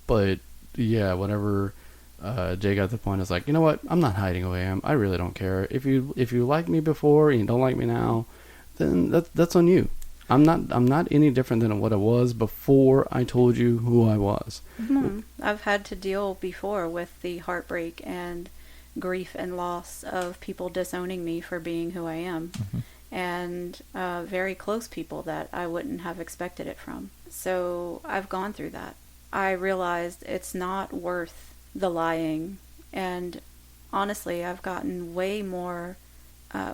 But yeah, whenever Jay got to the point, it's like, you know what? I'm not hiding who I am. I really don't care. If you liked me before and you don't like me now, then that's on you. I'm not any different than what I was before I told you who I was. I've had to deal before with the heartbreak and grief and loss of people disowning me for being who I am, and very close people that I wouldn't have expected it from. So I've gone through that. I realized it's not worth the lying, and honestly, I've gotten way more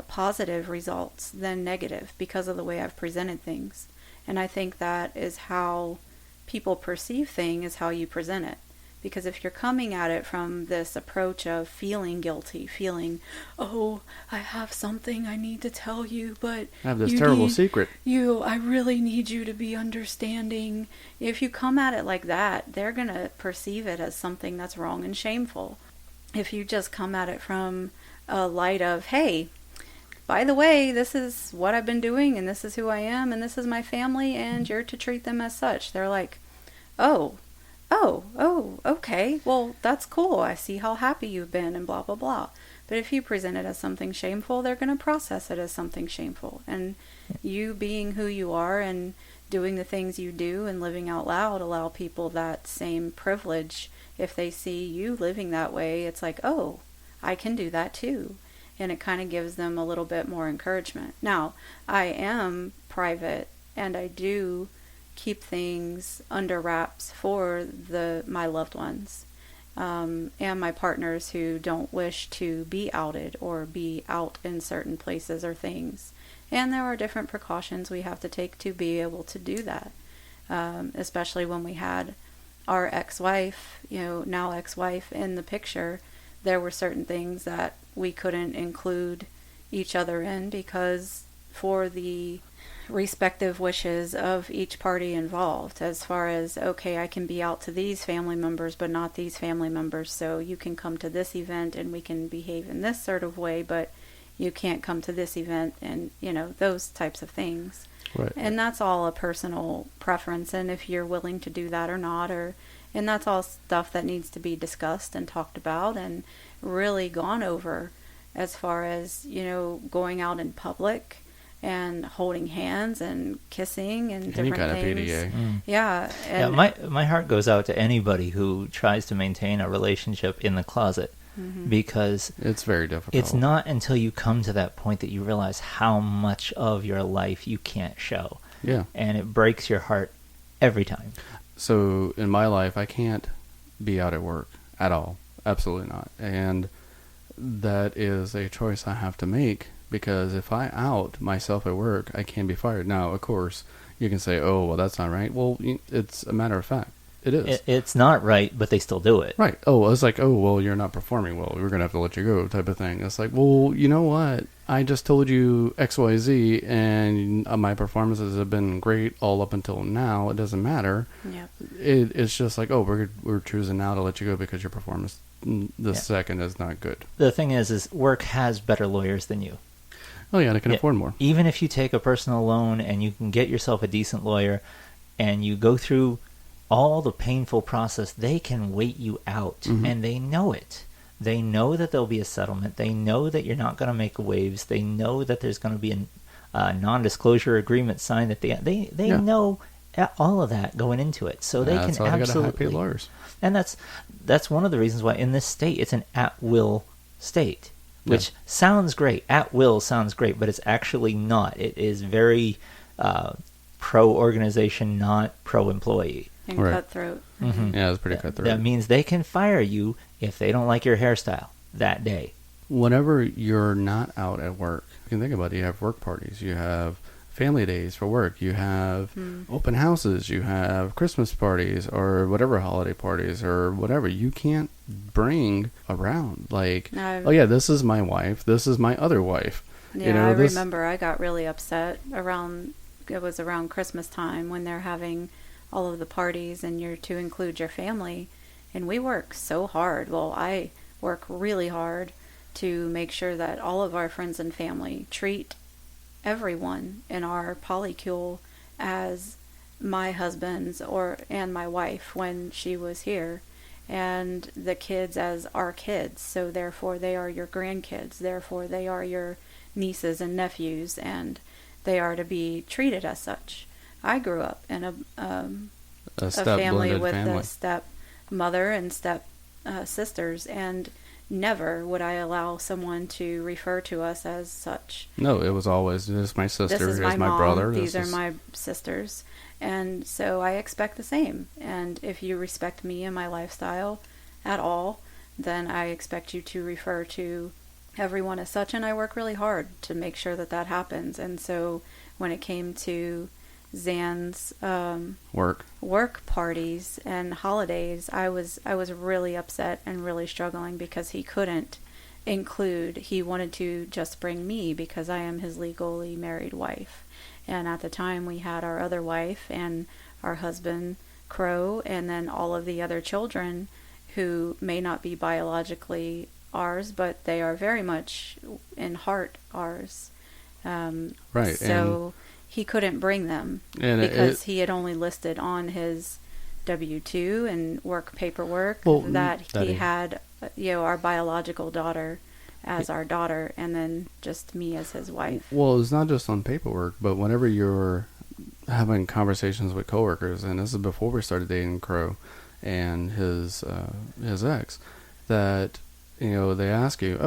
positive results than negative because of the way I've presented things. And I think that is how people perceive things, is how you present it. Because if you're coming at it from this approach of feeling guilty, feeling, oh, I have something I need to tell you, but I have this terrible secret. I really need you to be understanding. If you come at it like that, they're going to perceive it as something that's wrong and shameful. If you just come at it from a light of, hey, by the way, this is what I've been doing, and this is who I am, and this is my family, and you're to treat them as such. They're like, oh, okay, well, that's cool. I see how happy you've been, and blah, blah, blah. But if you present it as something shameful, they're going to process it as something shameful. And you being who you are and doing the things you do and living out loud allow people that same privilege. If they see you living that way, it's like, oh, I can do that too. And it kind of gives them a little bit more encouragement. Now, I am private, and I do keep things under wraps for my loved ones, and my partners who don't wish to be outed or be out in certain places or things. And there are different precautions we have to take to be able to do that, especially when we had our ex-wife, now ex-wife, in the picture. There were certain things that we couldn't include each other in because for the respective wishes of each party involved, as far as, okay, I can be out to these family members but not these family members, so you can come to this event and we can behave in this sort of way, but you can't come to this event, and those types of things. Right. And that's all a personal preference, and if you're willing to do that or not, and that's all stuff that needs to be discussed and talked about and really gone over, as far as going out in public and holding hands and kissing and different kind things. of PDA. Yeah. And my heart goes out to anybody who tries to maintain a relationship in the closet, because it's very difficult. It's not until you come to that point that you realize how much of your life you can't show. Yeah. And it breaks your heart every time. So in my life, I can't be out at work at all. Absolutely not. And that is a choice I have to make, because if I out myself at work, I can be fired. Now, of course, you can say, oh, well, that's not right. Well, it's a matter of fact. It is. It's not right, but they still do it. Right. Oh, it's like, oh, well, you're not performing well. We're going to have to let you go type of thing. It's like, well, you know what? I just told you X, Y, Z, and my performances have been great all up until now. It doesn't matter. Yep. It's just like, oh, we're choosing now to let you go because your performance second is not good. The thing is work has better lawyers than you. Oh, yeah, they can afford more. Even if you take a personal loan and you can get yourself a decent lawyer and you go through all the painful process, they can wait you out, and they know it. They know that there'll be a settlement. They know that you're not going to make waves. They know that there's going to be a non-disclosure agreement signed at the end. They know all of that going into it, so they can absolutely. Pay lawyers. And that's one of the reasons why in this state it's an at-will state, which sounds great. At-will sounds great, but it's actually not. It is very pro-organization, not pro-employee. And cutthroat. Yeah, it's pretty cutthroat. That means they can fire you if they don't like your hairstyle that day. Whenever you're not out at work, you can think about it. You have work parties. You have family days for work. You have open houses. You have Christmas parties or whatever holiday parties or whatever. You can't bring around like, oh yeah, this is my wife. This is my other wife. Yeah, I remember I got really upset around Christmas time when they're having all of the parties and you're to include your family. And we work so hard. Well, I work really hard to make sure that all of our friends and family treat everyone in our polycule as my husband's and my wife when she was here, and the kids as our kids. So therefore they are your grandkids. Therefore they are your nieces and nephews, and they are to be treated as such. I grew up in a family with a step mother and step sisters, and never would I allow someone to refer to us as such. No, it was always, this is my sister, this is here's my mom, brother. These are my sisters. And so I expect the same. And if you respect me and my lifestyle at all, then I expect you to refer to everyone as such. And I work really hard to make sure that that happens. And so when it came to Zan's work parties and holidays, I was really upset and really struggling because he couldn't include. He wanted to just bring me because I am his legally married wife. And at the time, we had our other wife and our husband, Crow, and then all of the other children who may not be biologically ours, but they are very much in heart ours. Right. So he couldn't bring them because he had only listed on his W-2 and work paperwork that he had, our biological daughter as our daughter, and then just me as his wife. Well, it's not just on paperwork, but whenever you're having conversations with coworkers, and this is before we started dating Crow and his ex, that they ask you,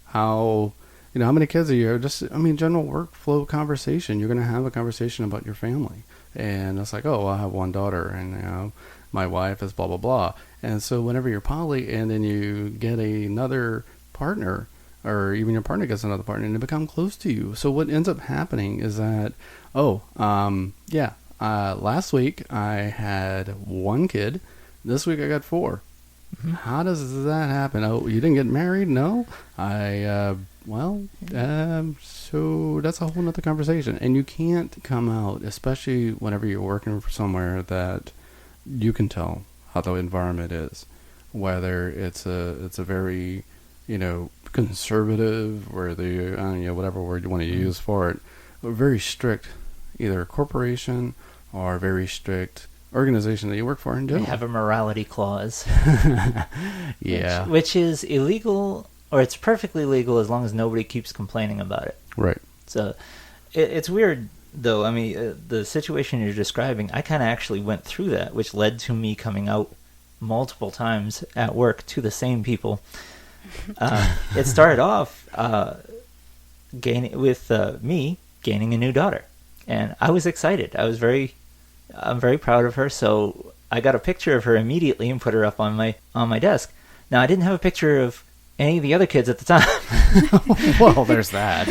how many kids are you? General workflow conversation. You're going to have a conversation about your family, and it's like, I have one daughter, and my wife is blah blah blah. And so whenever you're poly, and then you get another partner, or even your partner gets another partner, and they become close to you. So what ends up happening is that, last week I had one kid. This week I got 4. Mm-hmm. How does that happen? Oh, you didn't get married? No. So that's a whole nother conversation. And you can't come out, especially whenever you're working for somewhere that you can tell how the environment is, whether it's a very conservative, or whatever word you want to use for it, very strict, either corporation or very strict organization that you work for in general. They have a morality clause. Yeah. Which is illegal, or it's perfectly legal as long as nobody keeps complaining about it. Right. So it's weird, though. I mean, the situation you're describing, I kind of actually went through that, which led to me coming out multiple times at work to the same people. It started off me gaining a new daughter, and I was excited. I'm very proud of her, so I got a picture of her immediately and put her up on my desk. Now, I didn't have a picture of any of the other kids at the time. Well, there's that.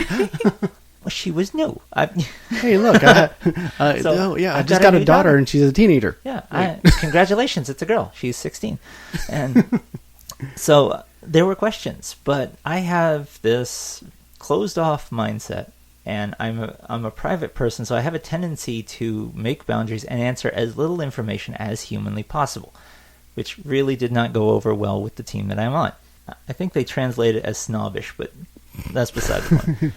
Well, she was new. Hey, look, I just got a daughter, and she's a teenager. Yeah, congratulations, it's a girl. She's 16. And so there were questions, but I have this closed-off mindset, and I'm a private person, so I have a tendency to make boundaries and answer as little information as humanly possible, which really did not go over well with the team that I'm on. I think they translate it as snobbish, but that's beside the point.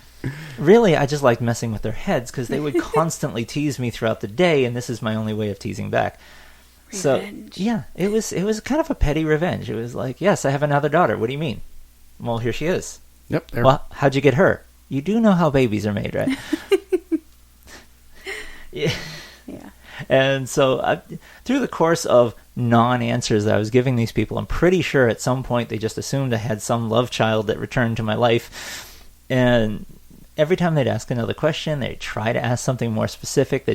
Really, I just liked messing with their heads because they would constantly tease me throughout the day, and this is my only way of teasing back. Revenge. So, yeah, it was kind of a petty revenge. It was like, yes, I have another daughter. What do you mean? Well, here she is. Yep. Well, how'd you get her? You do know how babies are made, right? Yeah. And so through the course of non-answers that I was giving these people, I'm pretty sure at some point they just assumed I had some love child that returned to my life. And every time they'd ask another question, they'd try to ask something more specific.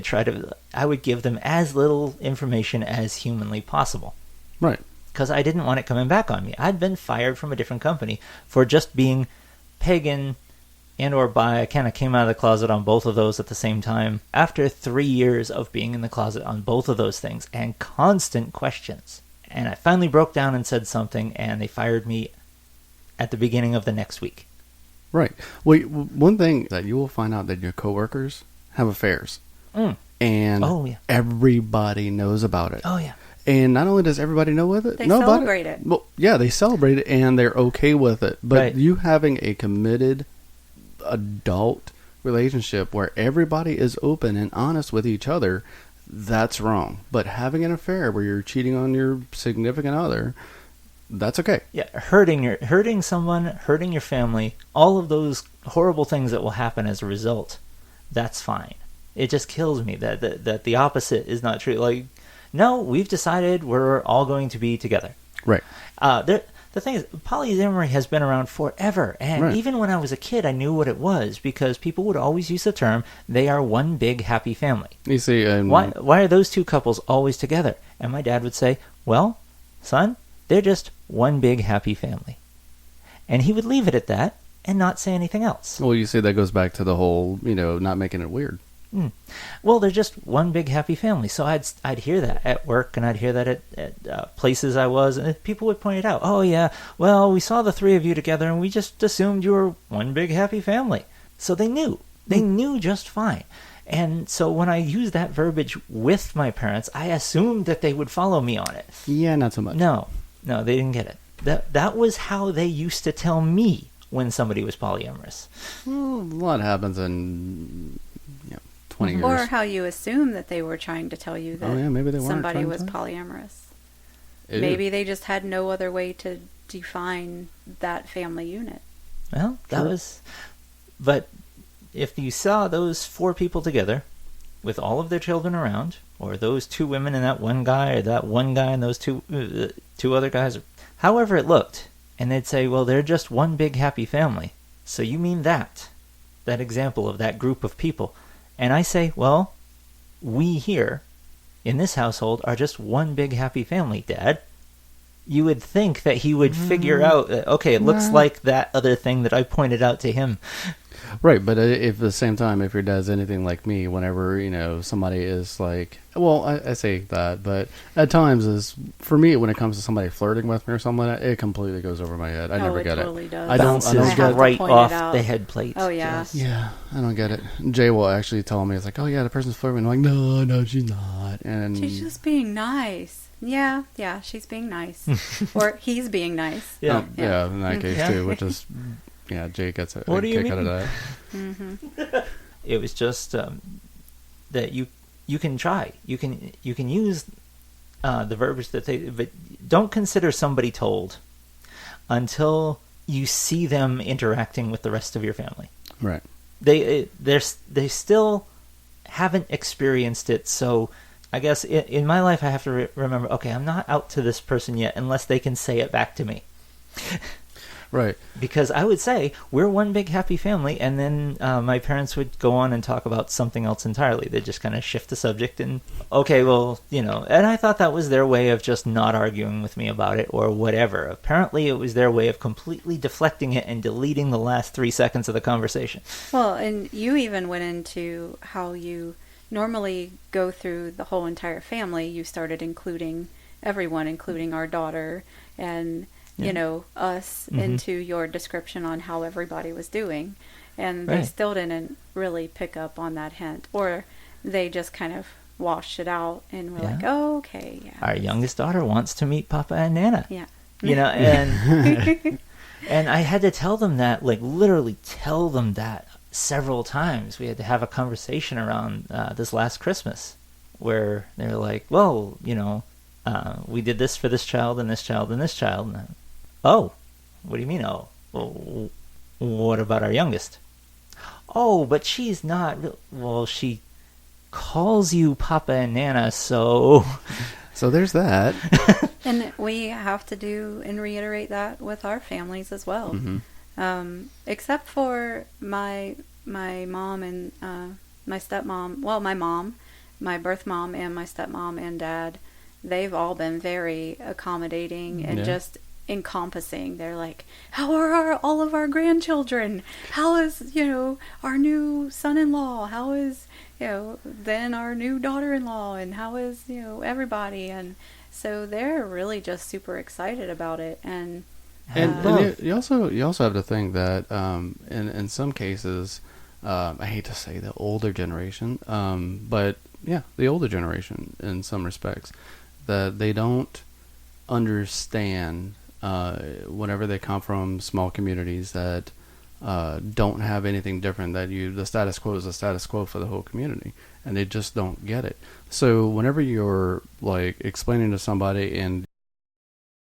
I would give them as little information as humanly possible. Right. Because I didn't want it coming back on me. I'd been fired from a different company for just being pagan and or bi. I kind of came out of the closet on both of those at the same time. After 3 years of being in the closet on both of those things and constant questions. And I finally broke down and said something, and they fired me at the beginning of the next week. Right. Well, one thing that you will find out that your coworkers have affairs. And everybody knows about it. Oh, yeah. And not only does everybody know with it, they celebrate it. Well, yeah, they celebrate it, and they're okay with it. But you having a committed adult relationship where everybody is open and honest with each other, that's wrong. But having an affair where you're cheating on your significant other, that's okay. Yeah, hurting someone, hurting your family, all of those horrible things that will happen as a result, that's fine. It just kills me that the opposite is not true. Like, no, we've decided we're all going to be together. Right. The thing is, polyamory has been around forever, and Right. even when I was a kid, I knew what it was, because people would always use the term, they are one big happy family. You see, Why are those two couples always together? And my dad would say, well, son, they're just one big happy family. And he would leave it at that and not say anything else. well, you see, that goes back to the whole, not making it weird. Well, they're just one big happy family. So I'd hear that at work, and I'd hear that at places I was, and people would point it out. Oh yeah, well, we saw the three of you together, and we just assumed you were one big happy family. So they knew just fine. And so when I used that verbiage with my parents, I assumed that they would follow me on it. Yeah, not so much. No, they didn't get it. That was how they used to tell me when somebody was polyamorous. Well, a lot happens in 20 years. Or how you assume that they were trying to tell you that maybe they weren't somebody trying was to. polyamorous. Ew. Maybe they just had no other way to define that family unit. Well, that Sure. was... But if you saw those four people together with all of their children around, or those two women and that one guy, or that one guy and those two other guys, however it looked, and they'd say, well, they're just one big happy family. So you mean that example of that group of people. And I say, well, we here in this household are just one big happy family, Dad. You would think that he would figure out, okay, it looks like that other thing that I pointed out to him. Right, but if at the same time, if your dad's anything like me, whenever, somebody is like, well, I say that, but at times for me, when it comes to somebody flirting with me or something like that, it completely goes over my head. I never get totally it. does. I don't Bounces have to get right point it off out. the head plate. Oh, yeah. Yes. Yeah, I don't get it. Jay will actually tell me, it's like, oh yeah, the person's flirting. I'm like, no, she's not. And She's just being nice. Yeah, she's being nice. Or he's being nice. Yeah. yeah, in that case Yeah. too, which is, Jay gets a What do you kick out of mean? that. Mm-hmm. It was just that you can try. You can use the verbiage that but don't consider somebody told until you see them interacting with the rest of your family. Right. They still haven't experienced it, so I guess in my life I have to remember, okay, I'm not out to this person yet unless they can say it back to me. Right. Because I would say, we're one big happy family, and then my parents would go on and talk about something else entirely. They'd just kind of shift the subject and, okay, well, and I thought that was their way of just not arguing with me about it or whatever. Apparently it was their way of completely deflecting it and deleting the last 3 seconds of the conversation. Well, and you even went into how you normally go through the whole entire family. You started including everyone, including our daughter and... us into your description on how everybody was doing. And they Right. still didn't really pick up on that hint. Or they just kind of washed it out and were like, oh, okay, yeah. Our youngest daughter wants to meet Papa and Nana. Yeah. And and I had to tell them that, like literally tell them that several times. We had to have a conversation around this last Christmas where they were like, well, we did this for this child and this child and this child. And oh, what do you mean, oh? Well, what about our youngest? Oh, but she's not... Well, she calls you Papa and Nana, so... So there's that. And we have to do and reiterate that with our families as well. Mm-hmm. Except for my mom and my stepmom. Well, my mom, my birth mom, and my stepmom and dad. They've all been very accommodating and just encompassing. They're like, how are all of our grandchildren? How is, our new son-in-law? How is, then our new daughter-in-law? And how is, everybody? And so they're really just super excited about it. And you also have to think that in some cases, I hate to say the older generation, but yeah, the older generation in some respects, that they don't understand whenever they come from small communities that don't have anything different, that the status quo is the status quo for the whole community, and they just don't get it. So whenever you're like explaining to somebody and